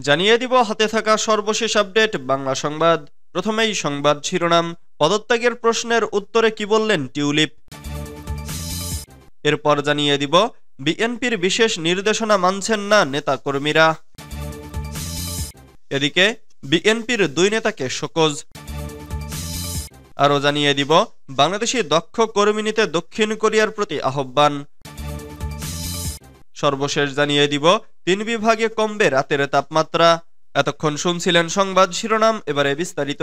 জানিয়ে দিব হাতে থাকা সর্বশেষ আপডেট বাংলা সংবাদ। প্রথমেই সংবাদ শিরোনাম। পদত্যাগের প্রশ্নের উত্তরে কি বললেন টিউলিপ। এরপর জানিয়ে দিব বিএনপির বিশেষ নির্দেশনা মানছেন না নেতাকর্মীরা। এদিকে বিএনপির দুই নেতাকে শোকজ। আরও জানিয়ে দিব বাংলাদেশি দক্ষ কর্মী নিতে দক্ষিণ কোরিয়ার প্রতি আহ্বান। সর্বশেষ জানিয়ে দিব 3 বিভাগে কমবে রাতের তাপমাত্রা। এতক্ষণ শুনছিলেন সংবাদ শিরোনাম, এবারে বিস্তারিত।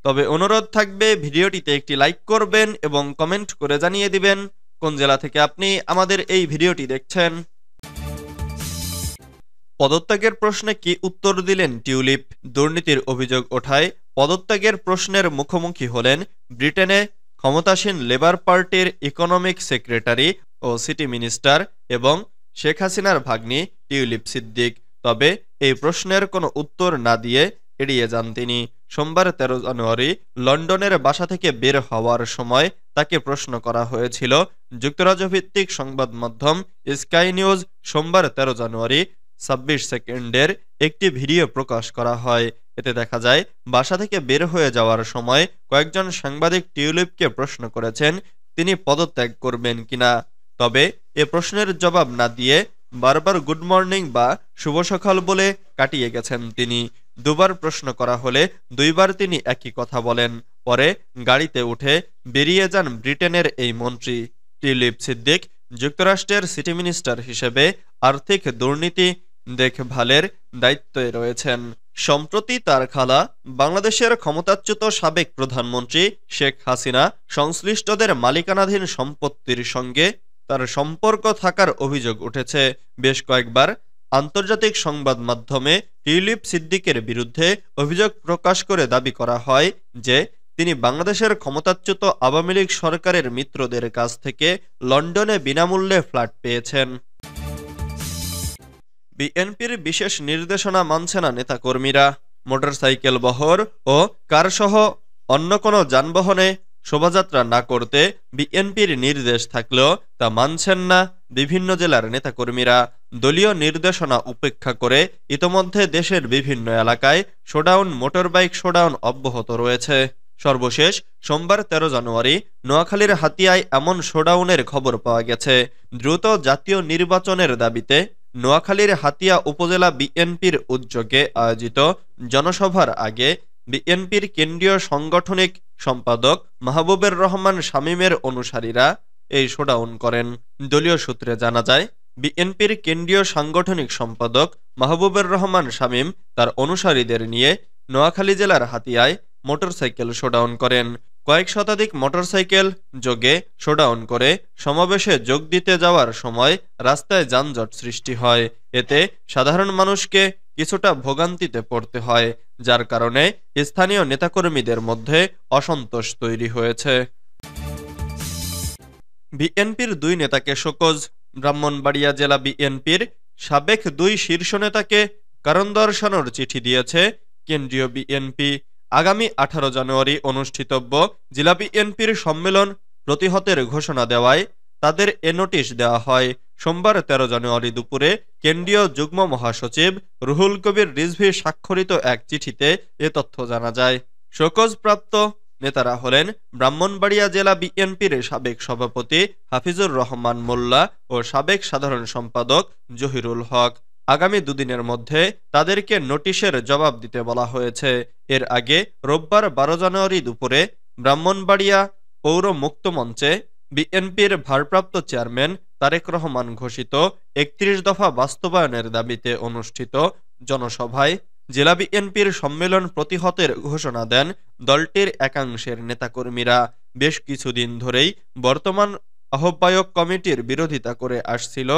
তবে অনুরোধ থাকবে ভিডিওটিতে একটি লাইক করবেন এবং কমেন্ট করে জানিয়ে দিবেন কোন জেলা থেকে আপনি আমাদের এই ভিডিওটি দেখছেন। পদত্যাগের প্রশ্নে কি উত্তর দিলেন টিউলিপ। দুর্নীতির অভিযোগ ওঠায় পদত্যাগের প্রশ্নের মুখোমুখি হলেন ব্রিটেনে ক্ষমতাসীন লেবার পার্টির ইকোনমিক সেক্রেটারি ও সিটি মিনিস্টার এবং শেখ হাসিনার ভাগ্নি টিউলিপ সিদ্দিক। তবে এই প্রশ্নের কোনো উত্তর না দিয়ে এড়িয়ে যান তিনি। সোমবার 13 জানুয়ারি লন্ডনের বাসা থেকে বের হওয়ার সময় তাকে প্রশ্ন করা হয়েছিল। যুক্তরাজ্যভিত্তিক সংবাদ মাধ্যম স্কাই নিউজ সোমবার 13 জানুয়ারি 26 সেকেন্ডের একটি ভিডিও প্রকাশ করা হয়। এতে দেখা যায় বাসা থেকে বের হয়ে যাওয়ার সময় কয়েকজন সাংবাদিক টিউলিপকে প্রশ্ন করেছেন তিনি পদত্যাগ করবেন কিনা। তবে এ প্রশ্নের জবাব না দিয়ে বারবার গুড মর্নিং বা শুভ সকাল বলে কাটিয়ে গেছেন তিনি। দুবার প্রশ্ন করা হলে দুইবার তিনি একই কথা বলেন। পরে গাড়িতে উঠে বেরিয়ে যান ব্রিটেনের এই মন্ত্রী। টিউলিপ সিদ্দিক যুক্তরাষ্ট্রের সিটি মিনিস্টার হিসেবে আর্থিক দুর্নীতি দেখভালের দায়িত্বে রয়েছেন। সম্প্রতি তার খালা বাংলাদেশের ক্ষমতাচ্যুত সাবেক প্রধানমন্ত্রী শেখ হাসিনা সংশ্লিষ্টদের মালিকানাধীন সম্পত্তির সঙ্গে তার সম্পর্ক থাকার অভিযোগ উঠেছে। বেশ কয়েকবার আন্তর্জাতিক সংবাদ মাধ্যমে টিউলিপ সিদ্দিকের বিরুদ্ধে অভিযোগ প্রকাশ করে দাবি করা হয় যে তিনি বাংলাদেশের ক্ষমতাচ্যুত আওয়ামী লীগ সরকারের মিত্রদের কাছ থেকে লন্ডনে বিনামূল্যে ফ্ল্যাট পেয়েছেন। বিএনপির বিশেষ নির্দেশনা মানছে না নেতাকর্মীরা। মোটরসাইকেল বহর ও কারসহ অন্য কোনো যানবাহনে শোভাযাত্রা না করতে বিএনপির নির্দেশ থাকলেও তা মানছেন না বিভিন্ন জেলার নেতাকর্মীরা। দলীয় নির্দেশনা উপেক্ষা করে ইতোমধ্যে দেশের বিভিন্ন এলাকায় শোডাউন, মোটরবাইক শোডাউন অব্যাহত রয়েছে। সর্বশেষ সোমবার 13 জানুয়ারি নোয়াখালীর হাতিয়ায় এমন শোডাউনের খবর পাওয়া গেছে। দ্রুত জাতীয় নির্বাচনের দাবিতে নোয়াখালীর হাতিয়া উপজেলা বিএনপির উদ্যোগে আয়োজিত জনসভার আগে বিএনপির কেন্দ্রীয় সাংগঠনিক সম্পাদক মাহবুবের রহমান শামীমের অনুসারীরা এই শোডাউন করেন। দলীয় সূত্রে জানা যায় বিএনপির কেন্দ্রীয় সাংগঠনিক সম্পাদক মাহবুবের রহমান শামীম তার অনুসারীদের নিয়ে নোয়াখালী জেলার হাতিয়ায় মোটরসাইকেল শোডাউন করেন। কয়েক শতাধিক মোটরসাইকেল যোগে শোডাউন করে সমাবেশে যোগ দিতে যাওয়ার সময় রাস্তায় যানজট সৃষ্টি হয়। এতে সাধারণ মানুষকে কিছুটা ভোগান্তিতে পড়তে হয়, যার কারণে স্থানীয় নেতাকর্মীদের মধ্যে অসন্তোষ তৈরি হয়েছে। বিএনপির দুই নেতাকে শোকজ। ব্রাহ্মণবাড়িয়া জেলা বিএনপির সাবেক দুই শীর্ষ নেতাকে কারণ দর্শানোর চিঠি দিয়েছে কেন্দ্রীয় বিএনপি। আগামী 18 জানুয়ারি অনুষ্ঠিতব্য জেলা বিএনপির সম্মেলন প্রতিহতের ঘোষণা দেওয়ায় তাদের এ নোটিশ দেওয়া হয়। সোমবার 13 জানুয়ারি দুপুরে কেন্দ্রীয় যুগ্ম মহাসচিব রুহুল কবির রিজভী স্বাক্ষরিত এক চিঠিতে এ তথ্য জানা যায়। শোকজপ্রাপ্ত নেতারা হলেন ব্রাহ্মণবাড়িয়া জেলা বিএনপির সাবেক সভাপতি হাফিজুর রহমান মোল্লা ও সাবেক সাধারণ সম্পাদক জহিরুল হক। আগামী দুদিনের মধ্যে তাদেরকে নোটিশের জবাব দিতে বলা হয়েছে। এর আগে রোববার 12 জানুয়ারি দুপুরে ব্রাহ্মণবাড়িয়া পৌর মুক্ত মঞ্চে বিএনপির ভারপ্রাপ্ত চেয়ারম্যান তারেক রহমান ঘোষিত 31 দফা বাস্তবায়নের দাবিতে অনুষ্ঠিত জনসভায় জেলা বিএনপির সম্মেলন প্রতিহতের ঘোষণা দেন দলটির একাংশের নেতাকর্মীরা। বেশ কিছুদিন ধরেই বর্তমান আহ্বায়ক কমিটির বিরোধিতা করে আসছিল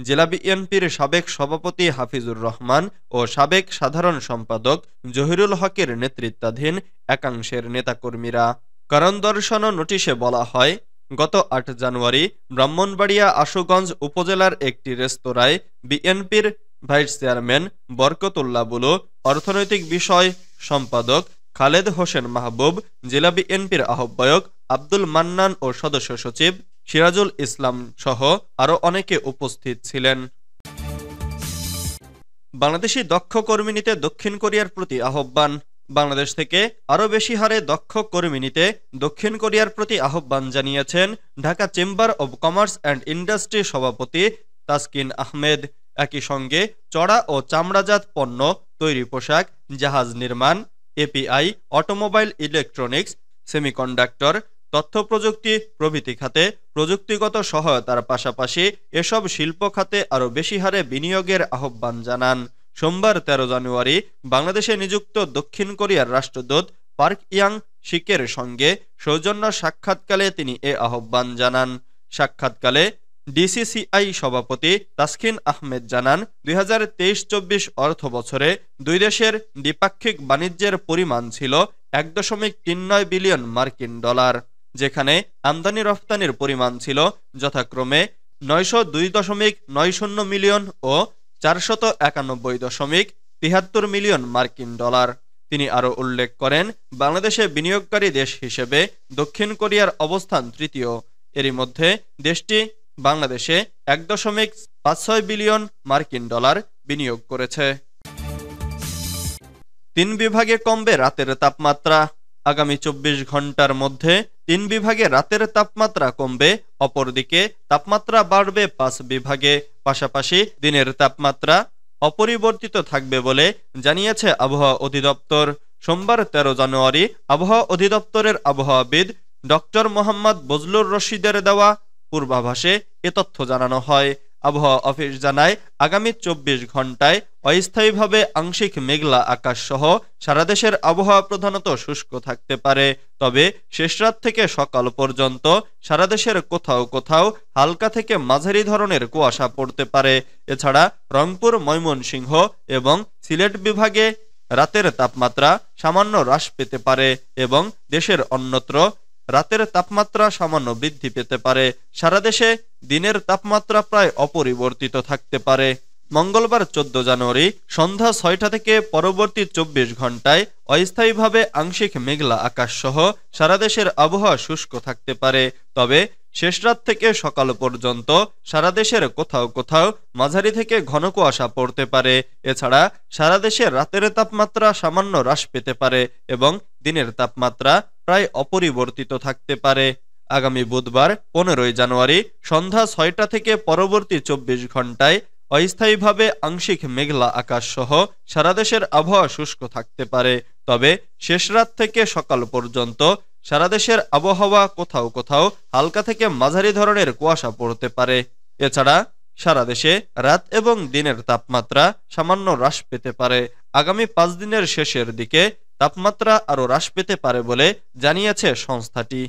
জেলা বিএনপির সাবেক সভাপতি হাফিজুর রহমান ও সাবেক সাধারণ সম্পাদক জহিরুল হকের নেতৃত্বাধীন একাংশের নেতাকর্মীরা। কারণ দর্শানো নোটিশে বলা হয়, গত 8 জানুয়ারি ব্রাহ্মণবাড়িয়া আশুগঞ্জ উপজেলার একটি রেস্তোরাঁয় বিএনপির ভাইস চেয়ারম্যান বরকতুল্লাহ বুলু, অর্থনৈতিক বিষয় সম্পাদক খালেদ হোসেন মাহবুব, জেলা বিএনপির আহ্বায়ক আব্দুল মান্নান ও সদস্য সচিব সিরাজুল ইসলাম সহ আরো অনেকে উপস্থিত ছিলেন। বাংলাদেশি দক্ষ কর্মী নিতে দক্ষিণ কোরিয়ার প্রতি আহ্বান। বাংলাদেশ থেকে আরও বেশি হারে দক্ষ কর্মী নিতে দক্ষিণ কোরিয়ার প্রতি আহ্বান জানিয়েছেন Dhaka chamber of commerce and industry সভাপতি তাসকিন আহমেদ। একই সঙ্গে চড়া ও চামড়াজাত পণ্য, তৈরি পোশাক, জাহাজ নির্মাণ, এপিআই, অটোমোবাইল, ইলেকট্রনিক্স, সেমিকন্ডাক্টর, তথ্য প্রযুক্তি প্রভৃতি খাতে প্রযুক্তিগত সহায়তার পাশাপাশি এসব শিল্প খাতে আরও বেশি হারে বিনিয়োগের আহ্বান জানান। সোমবার ১৩ জানুয়ারি বাংলাদেশে নিযুক্ত দক্ষিণ কোরিয়ার রাষ্ট্রদূত পার্ক ইয়াং শিকের সঙ্গে সৌজন্য সাক্ষাৎকালে তিনি এ আহ্বান জানান। সাক্ষাৎকালে ডিসিসিআই সভাপতি তাসকিন আহমেদ জানান, ২০২৩-২৪ অর্থ বছরে দুই দেশের দ্বিপাক্ষিক বাণিজ্যের পরিমাণ ছিল ১.৩৯ বিলিয়ন মার্কিন ডলার, যেখানে আমদানি রফতানির পরিমাণ ছিল যথাক্রমে ৯০২.৯০ মিলিয়ন ও ৪৯১.৭৩ মিলিয়ন মার্কিন ডলার। তিনি আরও উল্লেখ করেন, বাংলাদেশে বিনিয়োগকারী দেশ হিসেবে দক্ষিণ কোরিয়ার অবস্থান তৃতীয়। এরই মধ্যে দেশটি বাংলাদেশে ১.৫৬ বিলিয়ন মার্কিন ডলার বিনিয়োগ করেছে। ৩ বিভাগে কমবে রাতের তাপমাত্রা। আগামী ২৪ ঘন্টার মধ্যে ৩ বিভাগে রাতের তাপমাত্রা কমবে, অপরদিকে তাপমাত্রা বাড়বে ৫ বিভাগে। পাশাপাশি দিনের তাপমাত্রা অপরিবর্তিত থাকবে বলে জানিয়েছে আবহাওয়া অধিদপ্তর। সোমবার ১৩ জানুয়ারি আবহাওয়া অধিদপ্তরের আবহাওয়াবিদ ডক্টর মোহাম্মদ বজলুর রশিদের দেওয়া পূর্বাভাসে এ তথ্য জানানো হয়। আবহাওয়া অফিস জানায়, আগামী ২৪ ঘন্টায় অস্থায়ীভাবে আংশিক মেঘলা আকাশ সহ সারা দেশের আবহাওয়া প্রধানত শুষ্ক থাকতে পারে। তবে শেষরাত থেকে সকাল পর্যন্ত সারা দেশের কোথাও কোথাও হালকা থেকে মাঝারি ধরনের কুয়াশা পড়তে পারে। এছাড়া রংপুর, ময়মনসিংহ এবং সিলেট বিভাগে রাতের তাপমাত্রা সামান্য হ্রাস পেতে পারে এবং দেশের অন্যত্র রাতের তাপমাত্রা সামান্য বৃদ্ধি পেতে পারে। সারা দেশে দিনের তাপমাত্রা প্রায় অপরিবর্তিত থাকতে পারে। মঙ্গলবার ১৪ জানুয়ারি সন্ধ্যা ৬টা থেকে পরবর্তী ২৪ ঘন্টায় অস্থায়ীভাবে আংশিক মেঘলা আকাশ সহ সারা দেশের আবহাওয়া শুষ্ক থাকতে পারে। তবে শেষরাত থেকে সকাল পর্যন্ত সারা দেশের কোথাও কোথাও মাঝারি থেকে ঘন কুয়াশা পড়তে পারে। এছাড়া সারা দেশে রাতের তাপমাত্রা সামান্য হ্রাস পেতে পারে এবং দিনের তাপমাত্রা প্রায় অপরিবর্তিত থাকতে পারে। আগামী বুধবার ১৫ জানুয়ারি সন্ধ্যা ৬টা থেকে পরবর্তী ২৪ ঘন্টায় অস্থায়ীভাবে আংশিক মেঘলা আকাশ সহ সারা দেশের আবহাওয়া শুষ্ক থাকতে পারে। তবে শেষরাত থেকে সকাল পর্যন্ত সারা দেশের আবহাওয়া কোথাও কোথাও হালকা থেকে মাঝারি ধরনের কুয়াশা পড়তে পারে। এছাড়া সারা দেশে রাত এবং দিনের তাপমাত্রা সামান্য হ্রাস পেতে পারে। আগামী ৫ দিনের শেষের দিকে তাপমাত্রা আরও হ্রাস পেতে পারে বলে জানিয়েছে সংস্থাটি।